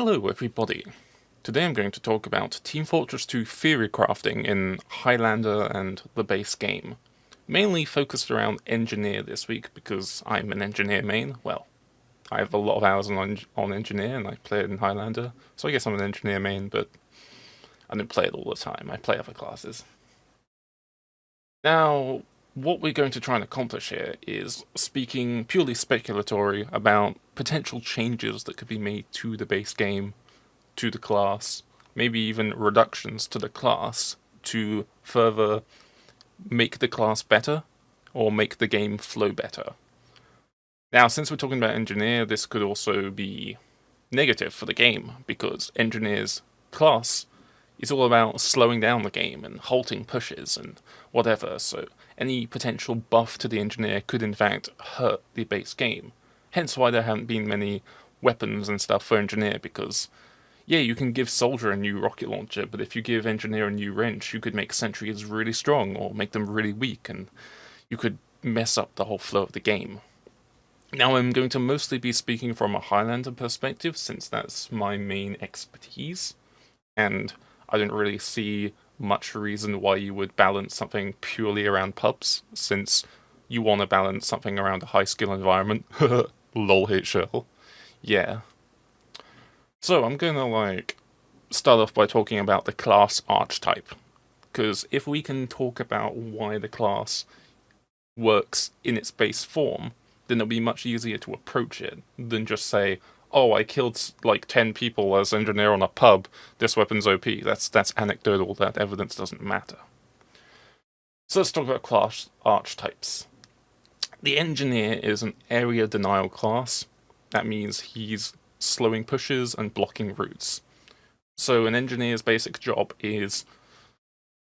Hello everybody. Today I'm going to talk about Team Fortress 2 theory crafting in Highlander and the base game. Mainly focused around engineer this week because I'm an engineer main. Well, I have a lot of hours on engineer and I play it in Highlander, so I guess I'm an engineer main, but I don't play it all the time. I play other classes. Now, what we're going to try and accomplish here is speaking purely speculatory about potential changes that could be made to the base game, to the class, maybe even reductions to the class to further make the class better or make the game flow better. Now, since we're talking about engineer, this could also be negative for the game because engineer's class is all about slowing down the game and halting pushes and whatever, so any potential buff to the engineer could in fact hurt the base game. Hence why there haven't been many weapons and stuff for engineer, because yeah, you can give Soldier a new rocket launcher, but if you give Engineer a new wrench, you could make sentries really strong or make them really weak, and you could mess up the whole flow of the game. Now, I'm going to mostly be speaking from a Highlander perspective, since that's my main expertise, and I don't really see much reason why you would balance something purely around pubs, since you want to balance something around a high skill environment. Lol hit shell. Yeah. So I'm gonna start off by talking about the class archetype, because if we can talk about why the class works in its base form, then it'll be much easier to approach it than just say, "Oh, I killed like 10 people as engineer on a pub. This weapon's OP." That's anecdotal. That evidence doesn't matter. So let's talk about class archetypes. The engineer is an area denial class. That means he's slowing pushes and blocking routes. So an engineer's basic job is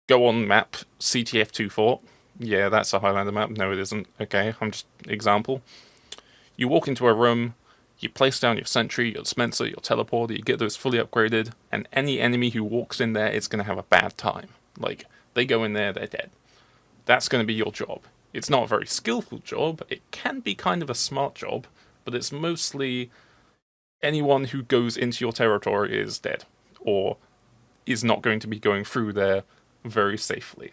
go on map CTF2 fort. Yeah, that's a Highlander map. No, it isn't. Okay, I'm just example. You walk into a room, you place down your sentry, your dispenser, your teleporter, you get those fully upgraded, and any enemy who walks in there is going to have a bad time. Like, they go in there, they're dead. That's going to be your job. It's not a very skillful job, it can be kind of a smart job, but it's mostly anyone who goes into your territory is dead, or is not going to be going through there very safely.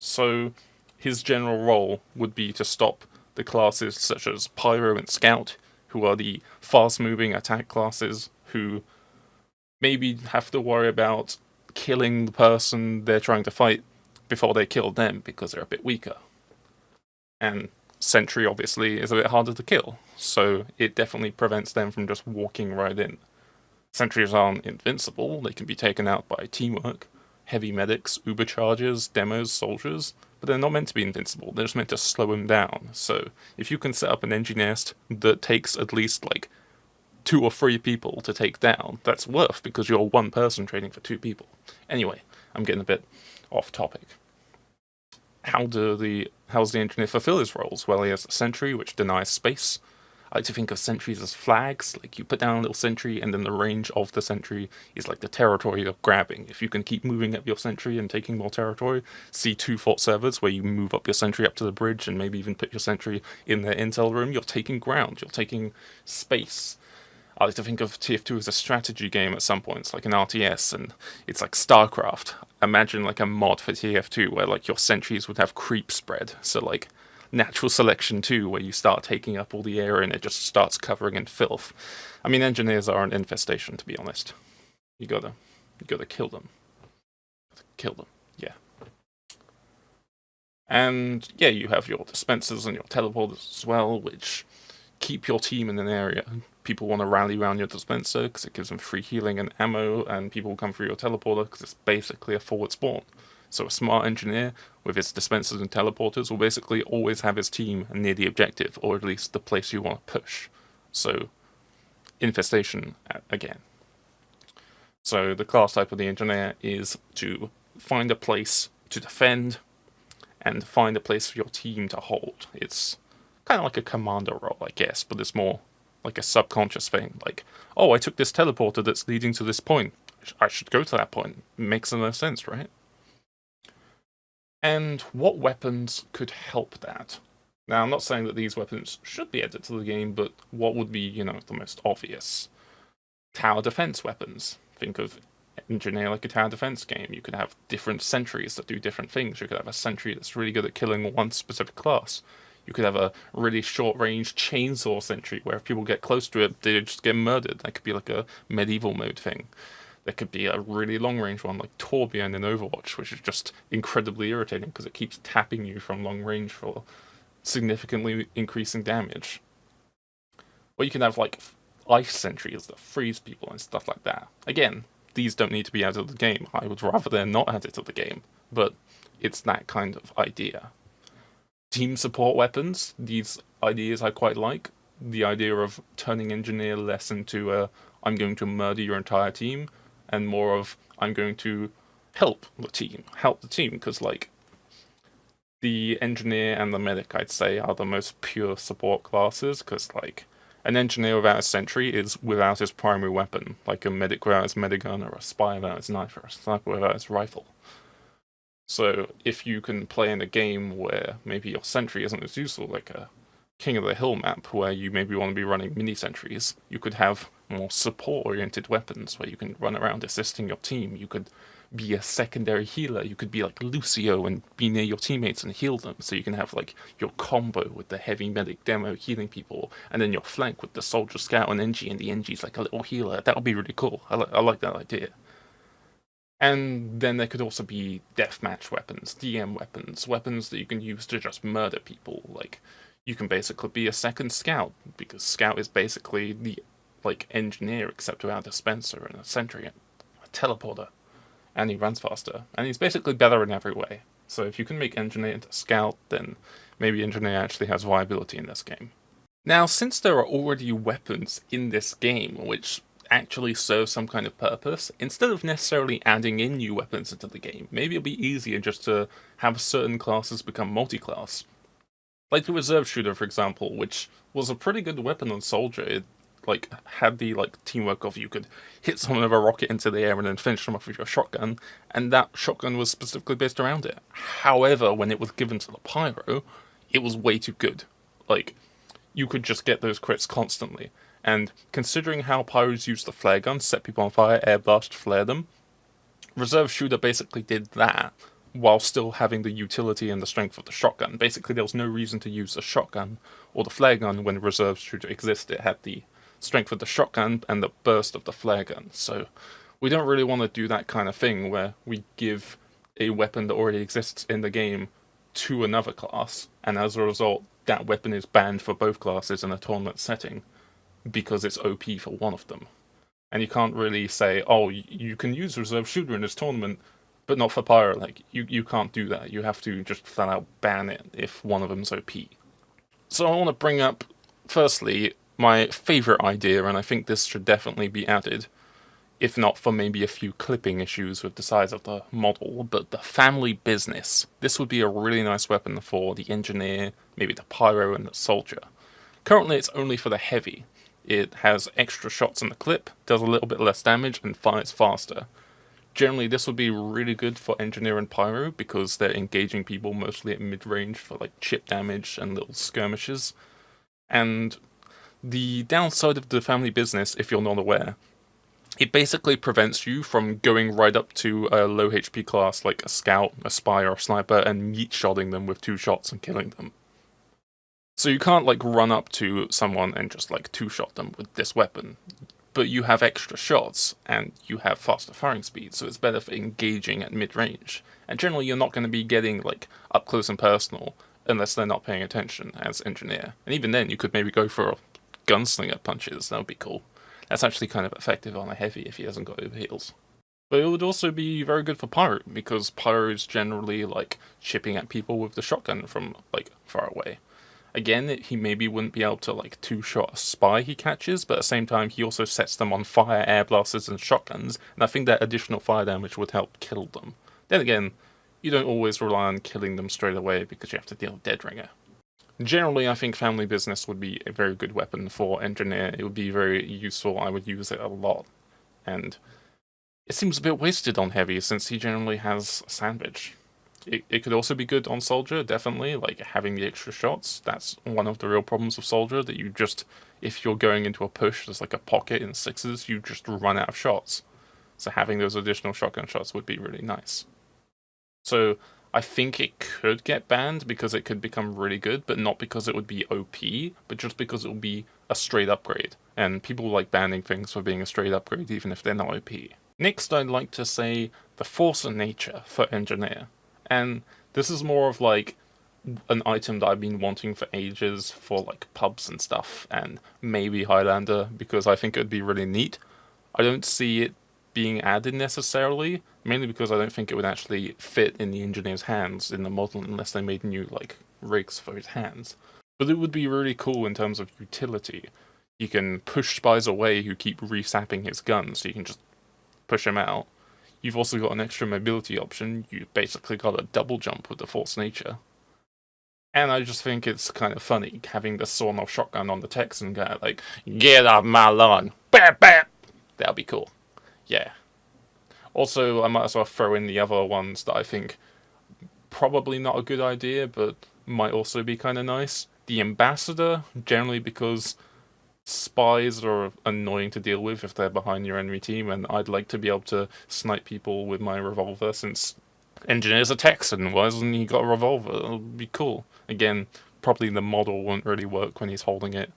So his general role would be to stop the classes such as Pyro and Scout, who are the fast-moving attack classes, who maybe have to worry about killing the person they're trying to fight before they kill them because they're a bit weaker. And Sentry obviously is a bit harder to kill, so it definitely prevents them from just walking right in. Sentries aren't invincible, they can be taken out by teamwork, heavy medics, uber chargers, demos, soldiers, but they're not meant to be invincible, they're just meant to slow them down. So if you can set up an engineer that takes at least 2 or 3 people to take down, that's worth because you're one person trading for 2 people. Anyway, I'm getting a bit off topic. How's the engineer fulfill his roles? Well, he has a sentry, which denies space. I like to think of sentries as flags. Like, you put down a little sentry, and then the range of the sentry is like the territory you're grabbing. If you can keep moving up your sentry and taking more territory, see 2 fort servers where you move up your sentry up to the bridge and maybe even put your sentry in their intel room, you're taking ground, you're taking space. I like to think of TF2 as a strategy game at some points, like an RTS, and it's like StarCraft. Imagine a mod for TF2 where your sentries would have creep spread, so natural selection too, where you start taking up all the area and it just starts covering in filth. I mean, engineers are an infestation, to be honest. You gotta kill them. Kill them, yeah. And yeah, you have your dispensers and your teleporters as well, which keep your team in an area. People want to rally around your dispenser because it gives them free healing and ammo, and people come through your teleporter because it's basically a forward spawn. So a smart engineer with his dispensers and teleporters will basically always have his team near the objective, or at least the place you want to push. So, infestation again. So the class type of the engineer is to find a place to defend and find a place for your team to hold. It's kind of like a commander role, I guess, but it's more like a subconscious thing. Like, oh, I took this teleporter that's leading to this point. I should go to that point. Makes no sense, right? And what weapons could help that? Now, I'm not saying that these weapons should be added to the game, but what would be, the most obvious? Tower defense weapons. Think of engineer like a tower defense game. You could have different sentries that do different things. You could have a sentry that's really good at killing one specific class. You could have a really short range chainsaw sentry where if people get close to it, they just get murdered. That could be like a medieval mode thing. There could be a really long range one like Torbjorn in Overwatch, which is just incredibly irritating because it keeps tapping you from long range for significantly increasing damage. Or you can have like ice sentries that freeze people and stuff like that. Again, these don't need to be added to the game. I would rather they're not added to the game, but it's that kind of idea. Team support weapons, these ideas I quite like. The idea of turning engineer less into a I'm going to murder your entire team, and more of I'm going to help the team. Help the team, because like the engineer and the medic, I'd say, are the most pure support classes, because like an engineer without a sentry is without his primary weapon, like a medic without his medigun, or a spy without his knife, or a sniper without his rifle. So if you can play in a game where maybe your sentry isn't as useful, like a King of the Hill map, where you maybe want to be running mini sentries, you could have more support-oriented weapons where you can run around assisting your team. You could be a secondary healer. You could be like Lucio and be near your teammates and heal them. So you can have like your combo with the heavy medic demo healing people, and then your flank with the soldier scout and NG, and the NG's like a little healer. That would be really cool. I like that idea. And then there could also be deathmatch weapons, DM weapons, weapons that you can use to just murder people. Like, you can basically be a second scout, because scout is basically the like engineer except without a dispenser and a sentry and a teleporter. And he runs faster. And he's basically better in every way. So if you can make engineer into scout, then maybe engineer actually has viability in this game. Now, since there are already weapons in this game which actually serve some kind of purpose, instead of necessarily adding in new weapons into the game, maybe it'll be easier just to have certain classes become multi-class. Like the reserve shooter, for example, which was a pretty good weapon on soldier. It like had the like teamwork of you could hit someone with a rocket into the air and then finish them off with your shotgun, and that shotgun was specifically based around it. However, when it was given to the pyro, it was way too good. Like, you could just get those crits constantly. And considering how pyros use the flare gun, set people on fire, air blast, flare them, reserve shooter basically did that while still having the utility and the strength of the shotgun. Basically, there was no reason to use the shotgun or the flare gun when reserve shooter existed. It had the strength of the shotgun and the burst of the flare gun. So we don't really want to do that kind of thing where we give a weapon that already exists in the game to another class, and as a result, that weapon is banned for both classes in a tournament setting because it's OP for one of them. And you can't really say, oh, you can use reserve shooter in this tournament, but not for pyro. Like, you can't do that. You have to just flat out ban it if one of them's OP. So I want to bring up, firstly, my favourite idea, and I think this should definitely be added, if not for maybe a few clipping issues with the size of the model, but the family business. This would be a really nice weapon for the engineer, maybe the pyro, and the soldier. Currently it's only for the heavy. It has extra shots in the clip, does a little bit less damage, and fires faster. Generally, this would be really good for engineer and pyro because they're engaging people mostly at mid-range for like chip damage and little skirmishes. And the downside of the family business, if you're not aware, it basically prevents you from going right up to a low HP class like a scout, a spy, or a sniper and meat-shotting them with 2 shots and killing them. So you can't like run up to someone and just like 2-shot them with this weapon. But you have extra shots, and you have faster firing speed, so it's better for engaging at mid-range. And generally you're not going to be getting like up close and personal unless they're not paying attention as engineer. And even then you could maybe go for gunslinger punches, that would be cool. That's actually kind of effective on a heavy if he hasn't got overheals. But it would also be very good for pyro, because pyro is generally like chipping at people with the shotgun from like far away. Again, he maybe wouldn't be able to like 2-shot a spy he catches, but at the same time he also sets them on fire, air blasters and shotguns, and I think that additional fire damage would help kill them. Then again, you don't always rely on killing them straight away because you have to deal with Dead Ringer. Generally, I think family business would be a very good weapon for engineer. It would be very useful, I would use it a lot. And it seems a bit wasted on heavy since he generally has sandwich. It could also be good on Soldier, definitely, like having the extra shots. That's one of the real problems of Soldier, that you just, if you're going into a push, there's like a pocket in sixes, you just run out of shots. So having those additional shotgun shots would be really nice. So I think it could get banned because it could become really good, but not because it would be OP, but just because it would be a straight upgrade. And people like banning things for being a straight upgrade even if they're not OP. Next, I'd like to say the Force of Nature for Engineer. And this is more of like an item that I've been wanting for ages for like pubs and stuff, and maybe Highlander, because I think it would be really neat. I don't see it being added necessarily, mainly because I don't think it would actually fit in the engineer's hands in the model unless they made new like rigs for his hands. But it would be really cool in terms of utility. You can push spies away who keep resapping his gun, so you can just push him out. You've also got an extra mobility option. You basically got a double jump with the Force Nature. And I just think it's kind of funny having the sawn-off shotgun on the Texan guy, like, get off my lawn, bap bap. That'll be cool. Yeah. Also, I might as well throw in the other ones that I think probably not a good idea, but might also be kind of nice. The Ambassador, generally because spies are annoying to deal with if they're behind your enemy team, and I'd like to be able to snipe people with my revolver since Engineer's a Texan. Why hasn't he got a revolver? It'll be cool. Again, probably the model won't really work when he's holding it.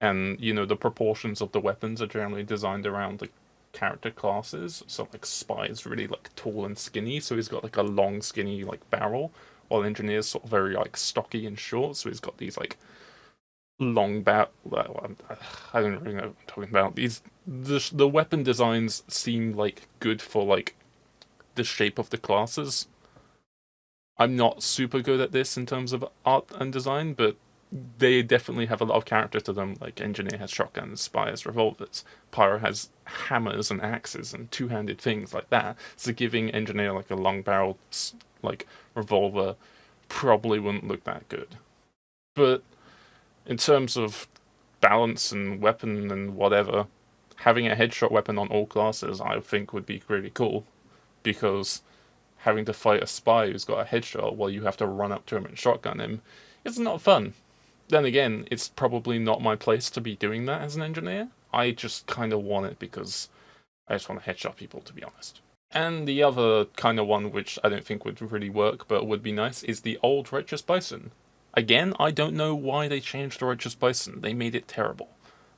And, you know, the proportions of the weapons are generally designed around the character classes. So, like, Spy is really, like, tall and skinny, so he's got, like, a long, skinny, like, barrel. While Engineer's sort of very, like, stocky and short, so he's got these, like, long barrel. I don't really know what I'm talking about. The weapon designs seem, like, good for, like, the shape of the classes. I'm not super good at this in terms of art and design, but they definitely have a lot of character to them. Like Engineer has shotguns, Spy has revolvers, Pyro has hammers and axes and two-handed things like that. So giving Engineer like a long-barreled like revolver probably wouldn't look that good. But in terms of balance and weapon and whatever, having a headshot weapon on all classes I think would be really cool, because having to fight a spy who's got a headshot while you have to run up to him and shotgun him is not fun. Then again, it's probably not my place to be doing that as an engineer. I just kind of want it because I just want to headshot people, to be honest. And the other kind of one which I don't think would really work but would be nice is the old Righteous Bison. Again, I don't know why they changed the Righteous Bison. They made it terrible.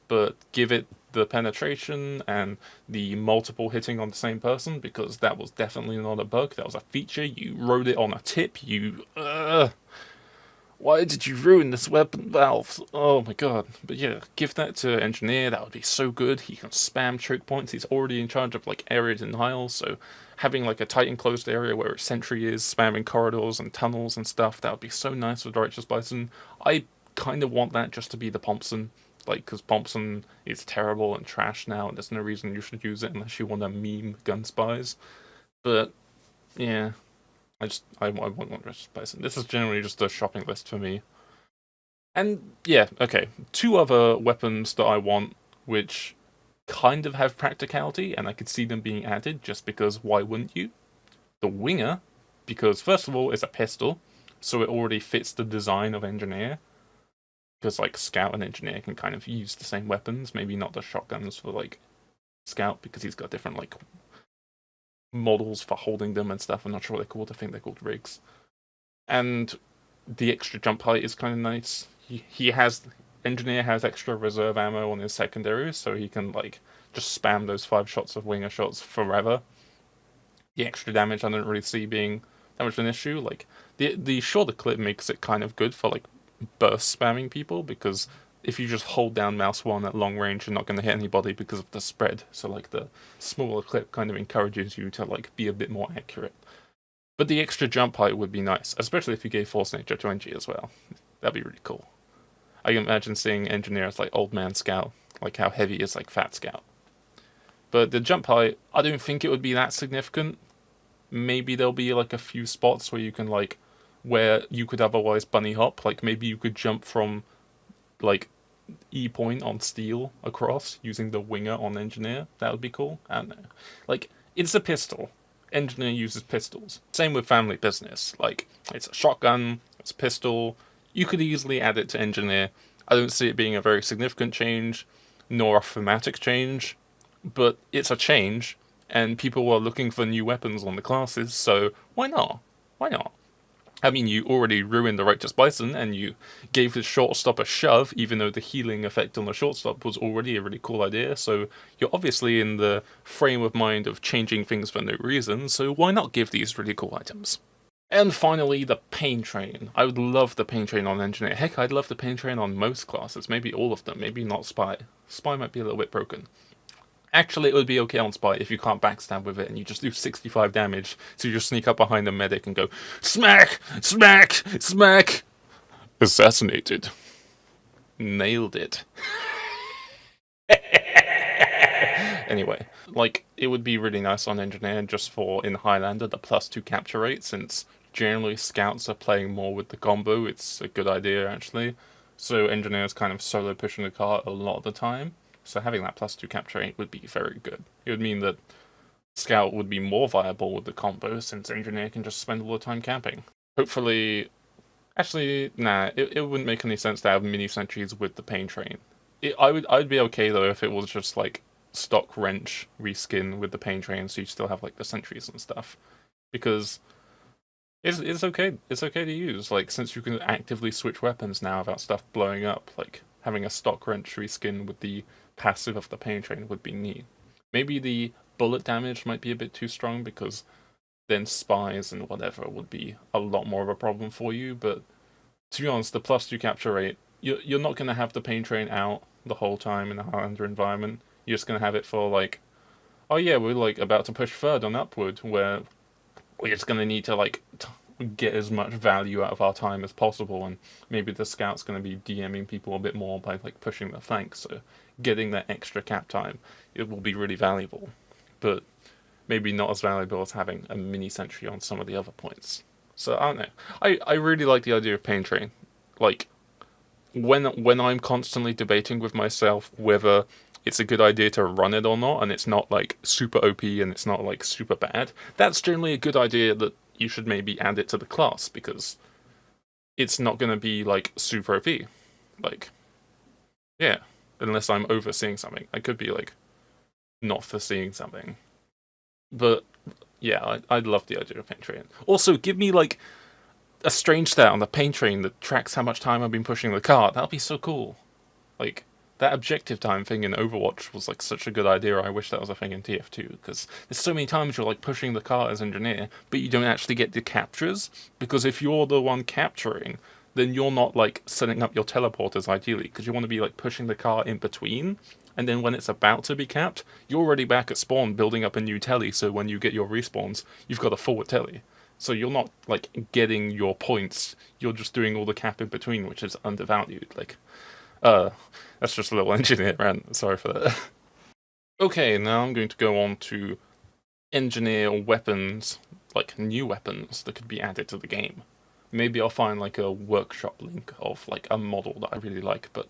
But give it the penetration and the multiple hitting on the same person, because that was definitely not a bug. That was a feature. You rode it on a tip. Why did you ruin this weapon, Valve? Oh my god. But yeah, give that to Engineer. That would be so good. He can spam choke points. He's already in charge of like area denial, so having like a tight enclosed area where a sentry is, spamming corridors and tunnels and stuff, that would be so nice with Righteous Bison. I kind of want that just to be the Thompson. Like, because Thompson is terrible and trash now, and there's no reason you should use it unless you want to meme gun spies. But, yeah, I want one Righteous Bison. This is generally just a shopping list for me. And, yeah, okay, two other weapons that I want, which kind of have practicality, and I could see them being added, just because why wouldn't you? The Winger, because first of all, it's a pistol, so it already fits the design of Engineer. Because like Scout and Engineer can kind of use the same weapons, maybe not the shotguns for like Scout, because he's got different like models for holding them and stuff. I'm not sure what they're called. I think they're called rigs. And the extra jump height is kind of nice. He has Engineer has extra reserve ammo on his secondaries, so he can like just spam those 5 shots of Winger shots forever. The extra damage I don't really see being that much of an issue. Like the shorter clip makes it kind of good for like burst spamming people, because if you just hold down mouse 1 at long range, you're not going to hit anybody because of the spread. So like the smaller clip kind of encourages you to like be a bit more accurate. But the extra jump height would be nice, especially if you gave Force Nature to Engie as well. That'd be really cool. I can imagine seeing Engineer as like Old Man Scout, like how heavy is like Fat Scout. But the jump height, I don't think it would be that significant. Maybe there'll be like a few spots where you can like where you could otherwise bunny hop, like maybe you could jump from like E point on Steel across using the Winger on Engineer. That would be cool. I don't know. Like, it's a pistol, Engineer uses pistols. Same with family business. Like, it's a shotgun, it's a pistol. You could easily add it to Engineer. I don't see it being a very significant change, nor a thematic change, but it's a change, and people are looking for new weapons on the classes, so why not? Why not? I mean, you already ruined the Righteous Bison, and you gave the shortstop a shove, even though the healing effect on the shortstop was already a really cool idea, so you're obviously in the frame of mind of changing things for no reason, so why not give these really cool items? And finally, the Pain Train. I would love the Pain Train on Engineer. Heck, I'd love the Pain Train on most classes, maybe all of them, maybe not Spy. Spy might be a little bit broken. Actually, it would be okay on Spy if you can't backstab with it and you just do 65 damage, so you just sneak up behind the medic and go, smack! Smack! Smack! Assassinated. Nailed it. Anyway, like, it would be really nice on Engineer just for, in Highlander, the +2 capture rate, since generally scouts are playing more with the combo. It's a good idea, actually. So Engineer is kind of solo pushing the cart a lot of the time. So having that +2 capture rate would be very good. It would mean that Scout would be more viable with the combo, since Engineer can just spend all the time camping. Hopefully... Actually, nah, it wouldn't make any sense to have mini sentries with the Pain Train. I'd be okay, though, if it was just, like, stock wrench reskin with the Pain Train, so you still have, like, the sentries and stuff. Because it's okay to use, like, since you can actively switch weapons now without stuff blowing up, like, having a stock wrench reskin with the passive of the Pain Train would be neat. Maybe the bullet damage might be a bit too strong, because then spies and whatever would be a lot more of a problem for you, but to be honest, the +2 capture rate, you're not going to have the Pain Train out the whole time in a Highlander environment. You're just going to have it for, like, oh yeah, we're, like, about to push third on Upward, where we're just going to need to, like, get as much value out of our time as possible, and maybe the scout's going to be DMing people a bit more by, like, pushing the flanks, so getting that extra cap time, it will be really valuable. But maybe not as valuable as having a mini sentry on some of the other points. So I don't know. I really like the idea of Pain Train. Like, when I'm constantly debating with myself whether it's a good idea to run it or not, and it's not like super OP and it's not like super bad, that's generally a good idea that you should maybe add it to the class, because it's not going to be like super OP. Like, yeah, unless I'm overseeing something. I could be like not foreseeing something. But yeah, I'd love the idea of Pain Train. Also, give me like a strange stat on the Pain Train that tracks how much time I've been pushing the cart. That'd be so cool. Like, that objective time thing in Overwatch was like such a good idea. I wish that was a thing in TF2, because there's so many times you're like pushing the cart as engineer, but you don't actually get the captures, because if you're the one capturing, then you're not like setting up your teleporters ideally, because you want to be like pushing the cart in between, and then when it's about to be capped, you're already back at spawn building up a new telly, so when you get your respawns, you've got a forward telly. So you're not like getting your points, you're just doing all the cap in between, which is undervalued. Like, that's just a little engineer rant, sorry for that. Okay, now I'm going to go on to engineer weapons, like new weapons that could be added to the game. Maybe I'll find like a workshop link of like a model that I really like, but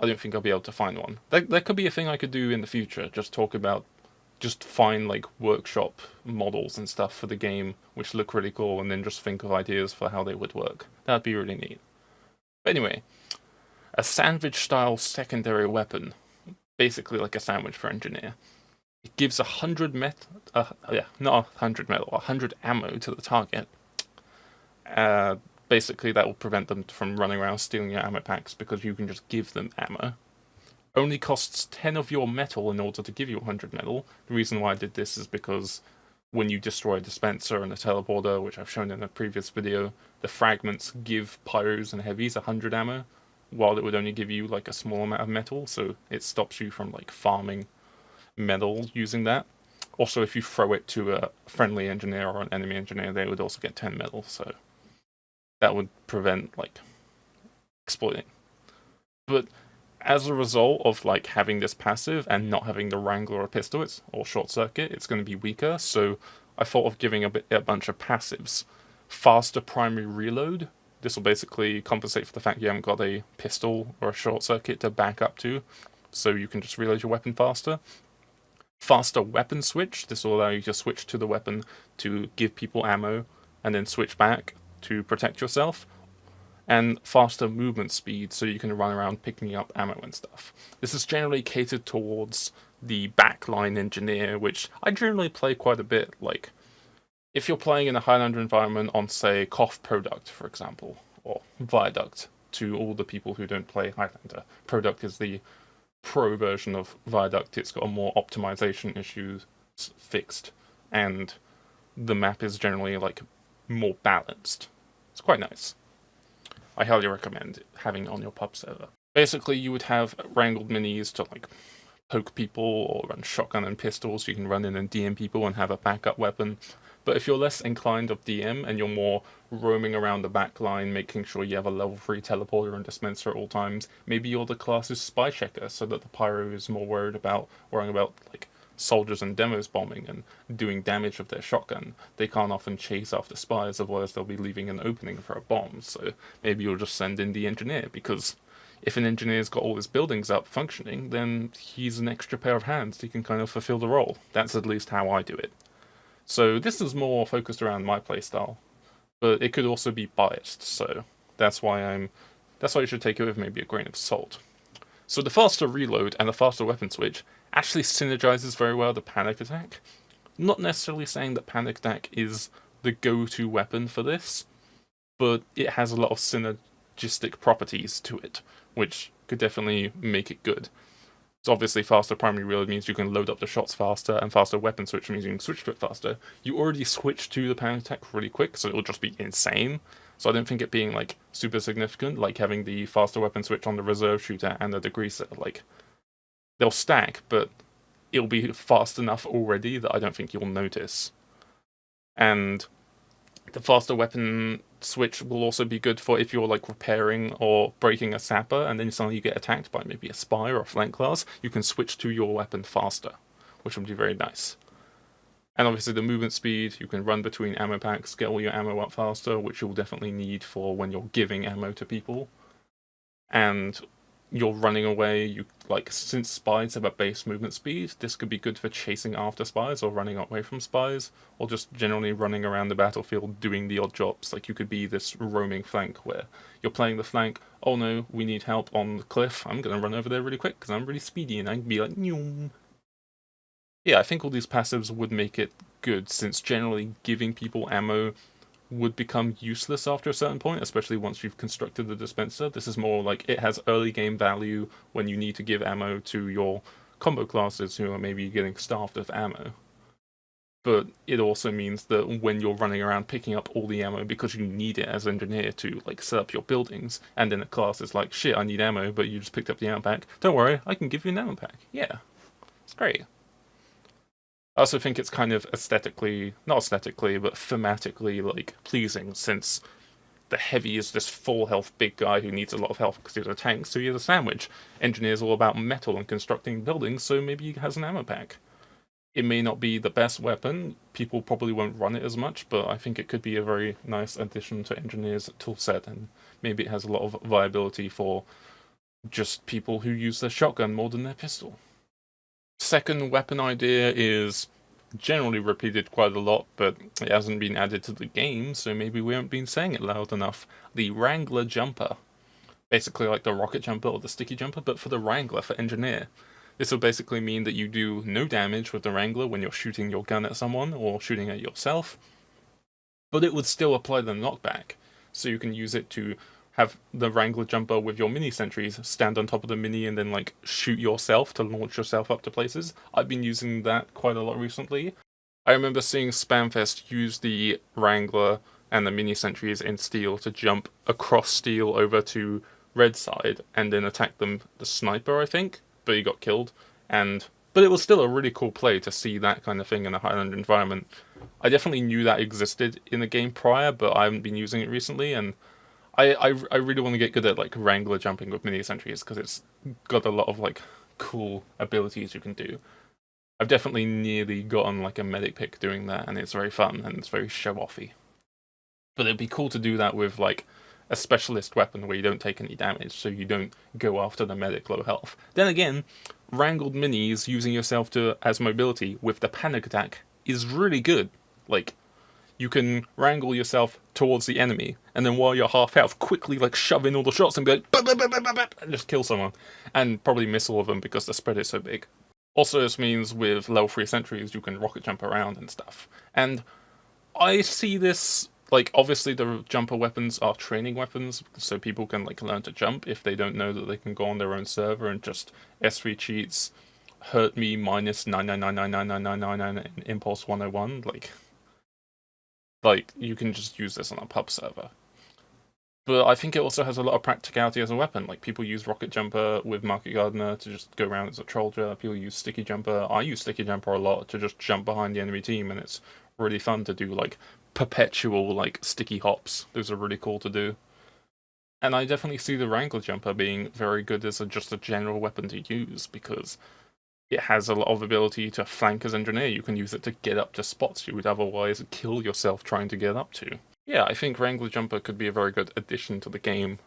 I don't think I'll be able to find one. That could be a thing I could do in the future, just find like workshop models and stuff for the game which look really cool, and then just think of ideas for how they would work. That'd be really neat. But anyway, a sandwich-style secondary weapon, basically like a sandwich for engineer. It gives 100 not 100 metal, 100 ammo to the target. Basically, that will prevent them from running around stealing your ammo packs, because you can just give them ammo. Only costs 10 of your metal in order to give you 100 metal. The reason why I did this is because when you destroy a dispenser and a teleporter, which I've shown in a previous video, the fragments give pyros and heavies 100 ammo, while it would only give you like a small amount of metal, so it stops you from like farming metal using that. Also, if you throw it to a friendly engineer or an enemy engineer, they would also get 10 metal, so that would prevent like exploiting. But as a result of like having this passive and not having the Wrangler or pistol, or short circuit, it's going to be weaker. So I thought of giving a bunch of passives. Faster primary reload. This will basically compensate for the fact you haven't got a pistol or a short circuit to back up to, so you can just reload your weapon faster. Faster weapon switch. This will allow you to switch to the weapon to give people ammo and then switch back to protect yourself. And faster movement speed so you can run around picking up ammo and stuff. This is generally catered towards the backline engineer, which I generally play quite a bit. Like, if you're playing in a Highlander environment on, say, KOF Product, for example, or Viaduct, to all the people who don't play Highlander. Product is the pro version of Viaduct. It's got a more optimization issues fixed, and the map is generally like more balanced. It's quite nice. I highly recommend having it on your pub server. Basically, you would have wrangled minis to like poke people or run shotgun and pistols. You can run in and DM people and have a backup weapon. But if you're less inclined of DM and you're more roaming around the back line, making sure you have a level 3 teleporter and dispenser at all times, maybe you're the class's spy checker so that the pyro is more worrying about like soldiers and demos bombing and doing damage with their shotgun. They can't often chase after spies, otherwise they'll be leaving an opening for a bomb. So maybe you'll just send in the engineer, because if an engineer's got all his buildings up functioning, then he's an extra pair of hands. He can kind of fulfill the role. That's at least how I do it. So this is more focused around my playstyle, but it could also be biased, so that's why you should take it with maybe a grain of salt. So the faster reload and the faster weapon switch actually synergizes very well the panic attack. Not necessarily saying that panic attack is the go-to weapon for this, but it has a lot of synergistic properties to it, which could definitely make it good. So obviously faster primary reload means you can load up the shots faster, and faster weapon switch means you can switch to it faster. You already switch to the panic attack really quick, so it'll just be insane. So I don't think it being like super significant, like having the faster weapon switch on the reserve shooter and the degreaser. Like, they'll stack, but it'll be fast enough already that I don't think you'll notice. And the faster weapon switch will also be good for if you're like repairing or breaking a sapper and then suddenly you get attacked by maybe a spy or a flank class, you can switch to your weapon faster, which would be very nice. And obviously the movement speed, you can run between ammo packs, get all your ammo up faster, which you'll definitely need for when you're giving ammo to people. And you're running away, since spies have a base movement speed, this could be good for chasing after spies or running away from spies, or just generally running around the battlefield doing the odd jobs. Like, you could be this roaming flank where you're playing the flank, oh no, we need help on the cliff, I'm gonna run over there really quick because I'm really speedy, and I can be like, Nyum. Yeah, I think all these passives would make it good, since generally giving people ammo would become useless after a certain point, especially once you've constructed the dispenser. This is more like it has early game value when you need to give ammo to your combo classes who are maybe getting starved of ammo. But it also means that when you're running around picking up all the ammo because you need it as an engineer to like set up your buildings, and then a class is like, shit, I need ammo, but you just picked up the ammo pack. Don't worry, I can give you an ammo pack. Yeah, it's great. I also think it's kind of not aesthetically, but thematically, like, pleasing, since the heavy is this full health big guy who needs a lot of health because he's a tank, so he has a sandwich. Engineer's all about metal and constructing buildings, so maybe he has an ammo pack. It may not be the best weapon, people probably won't run it as much, but I think it could be a very nice addition to Engineer's toolset, and maybe it has a lot of viability for just people who use their shotgun more than their pistol. Second weapon idea is generally repeated quite a lot, but it hasn't been added to the game, so maybe we haven't been saying it loud enough. The Wrangler Jumper. Basically like the rocket jumper or the sticky jumper, but for the Wrangler, for Engineer. This will basically mean that you do no damage with the Wrangler when you're shooting your gun at someone or shooting at yourself, but it would still apply the knockback, so you can use it to have the Wrangler jumper with your mini sentries stand on top of the mini and then like shoot yourself to launch yourself up to places. I've been using that quite a lot recently. I remember seeing Spamfest use the Wrangler and the mini sentries in Steel to jump across Steel over to Red side and then attack the sniper, I think, but he got killed. But it was still a really cool play to see that kind of thing in a Highlander environment. I definitely knew that existed in the game prior, but I haven't been using it recently, and I really want to get good at like Wrangler jumping with mini sentries because it's got a lot of like cool abilities you can do. I've definitely nearly gotten like a medic pick doing that, and it's very fun and it's very show-offy. But it'd be cool to do that with like a specialist weapon where you don't take any damage, so you don't go after the medic low health. Then again, wrangled minis using yourself as mobility with the panic attack is really good. Like, you can wrangle yourself towards the enemy, and then while you're half health, quickly like shove in all the shots and be like, bah, bah, bah, bah, bah, bah, and just kill someone, and probably miss all of them because the spread is so big. Also, this means with level 3 sentries, you can rocket jump around and stuff. And I see this, like, obviously the jumper weapons are training weapons, so people can, like, learn to jump if they don't know that they can go on their own server and just S3 cheats, hurt me minus 9999999 in Impulse 101, like, you can just use this on a pub server. But I think it also has a lot of practicality as a weapon. Like, people use Rocket Jumper with Market Gardener to just go around as a trollger. People use Sticky Jumper. I use Sticky Jumper a lot to just jump behind the enemy team, and it's really fun to do, like, perpetual, like, sticky hops. Those are really cool to do. And I definitely see the Wrangler Jumper being very good as just a general weapon to use, because it has a lot of ability to flank as engineer. You can use it to get up to spots you would otherwise kill yourself trying to get up to. Yeah, I think Wrangler Jumper could be a very good addition to the game,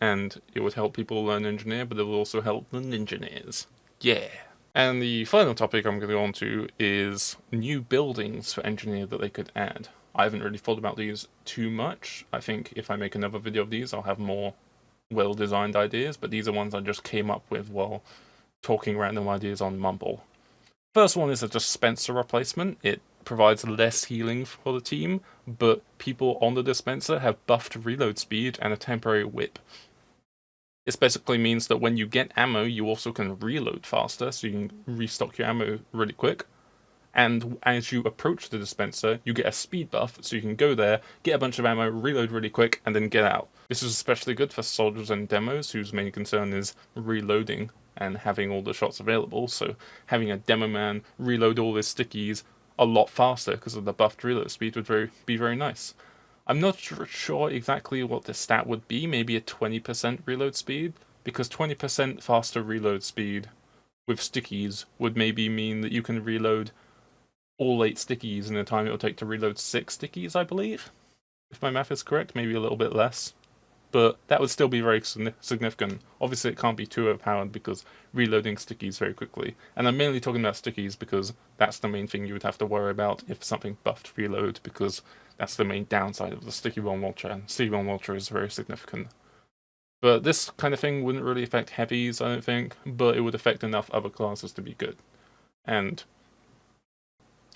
and it would help people learn engineer, but it will also help the ninjaneers. Yeah. And the final topic I'm going to go on to is new buildings for engineer that they could add. I haven't really thought about these too much. I think if I make another video of these, I'll have more well-designed ideas, but these are ones I just came up with while talking random ideas on Mumble. First one is a dispenser replacement. It provides less healing for the team, but people on the dispenser have buffed reload speed and a temporary whip. This basically means that when you get ammo, you also can reload faster, so you can restock your ammo really quick. And as you approach the dispenser, you get a speed buff, so you can go there, get a bunch of ammo, reload really quick, and then get out. This is especially good for soldiers and demos, whose main concern is reloading and having all the shots available, so having a demo man reload all his stickies a lot faster because of the buffed reload speed would be very nice. I'm not sure exactly what the stat would be, maybe a 20% reload speed, because 20% faster reload speed with stickies would maybe mean that you can reload all 8 stickies in the time it will take to reload 6 stickies, I believe. If my math is correct, maybe a little bit less. But that would still be very significant. Obviously, it can't be too overpowered because reloading stickies very quickly. And I'm mainly talking about stickies because that's the main thing you would have to worry about if something buffed reload, because that's the main downside of the sticky bomb launcher, and sticky bomb launcher is very significant. But this kind of thing wouldn't really affect heavies, I don't think, but it would affect enough other classes to be good. And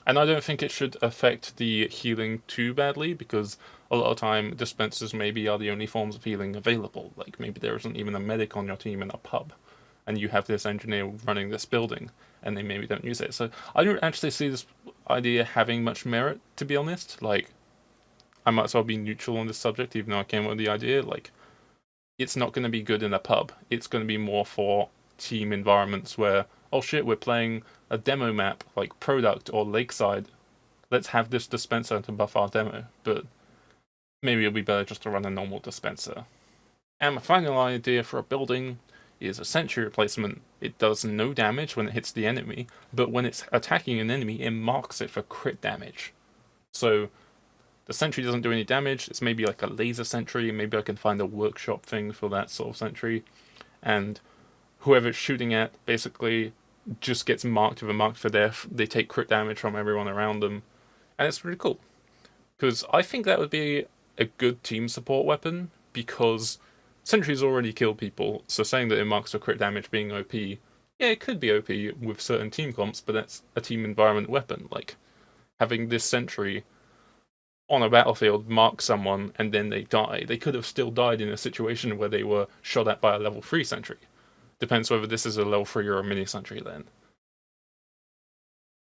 I don't think it should affect the healing too badly, because a lot of time dispensers maybe are the only forms of healing available. Like, maybe there isn't even a medic on your team in a pub, and you have this engineer running this building, and they maybe don't use it. So I don't actually see this idea having much merit, to be honest. Like, I might as well be neutral on this subject, even though I came up with the idea. Like, it's not going to be good in a pub. It's going to be more for team environments where, oh shit, we're playing a demo map like Product or Lakeside. Let's have this dispenser to buff our demo. But maybe it'll be better just to run a normal dispenser. And my final idea for a building is a sentry replacement. It does no damage when it hits the enemy, but when it's attacking an enemy, it marks it for crit damage. So the sentry doesn't do any damage. It's maybe like a laser sentry. Maybe I can find a workshop thing for that sort of sentry. And whoever it's shooting at basically just gets marked with a mark for death. They take crit damage from everyone around them. And it's really cool. Because I think that would be a good team support weapon, because sentries already kill people, so saying that it marks for crit damage being OP, yeah, it could be OP with certain team comps, but that's a team environment weapon. Like, having this sentry on a battlefield mark someone and then they die. They could have still died in a situation where they were shot at by a level 3 sentry. Depends whether this is a level 3 or a mini sentry then.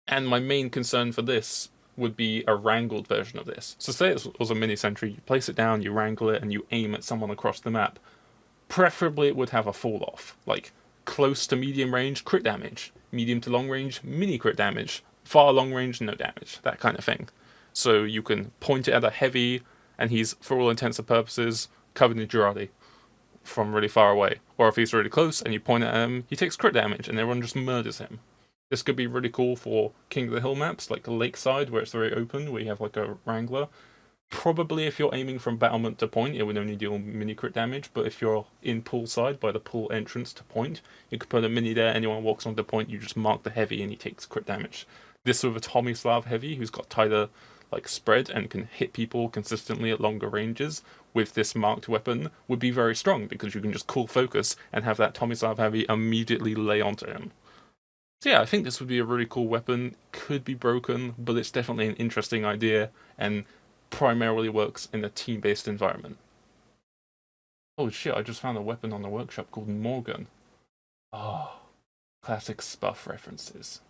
And my main concern for this would be a wrangled version of this. So say it was a mini sentry, you place it down, you wrangle it, and you aim at someone across the map. Preferably it would have a fall off, like close to medium range, crit damage, medium to long range, mini crit damage, far long range, no damage, that kind of thing. So you can point it at a heavy, and he's, for all intents and purposes, covered in Girardi from really far away. Or if he's really close and you point at him, he takes crit damage and everyone just murders him. This could be really cool for King of the Hill maps, like Lakeside, where it's very open, where you have like a Wrangler. Probably if you're aiming from battlement to point, it would only deal mini crit damage, but if you're in pool side by the pool entrance to point, you could put a mini there, anyone walks onto point, you just mark the heavy and he takes crit damage. This with a Tomislav heavy who's got tighter like spread and can hit people consistently at longer ranges with this marked weapon would be very strong because you can just cool focus and have that Tomislav heavy immediately lay onto him. So yeah, I think this would be a really cool weapon. Could be broken, but it's definitely an interesting idea and primarily works in a team-based environment. Oh shit, I just found a weapon on the workshop called Morgan. Oh, classic Spuff references.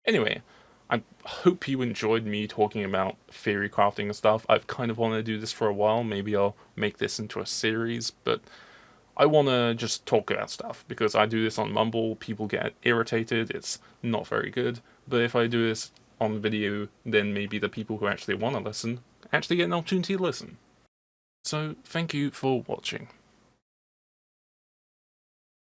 Anyway, I hope you enjoyed me talking about theory crafting and stuff. I've kind of wanted to do this for a while. Maybe I'll make this into a series, but I want to just talk about stuff because I do this on Mumble, people get irritated, it's not very good. But if I do this on video, then maybe the people who actually want to listen actually get an opportunity to listen. So, thank you for watching.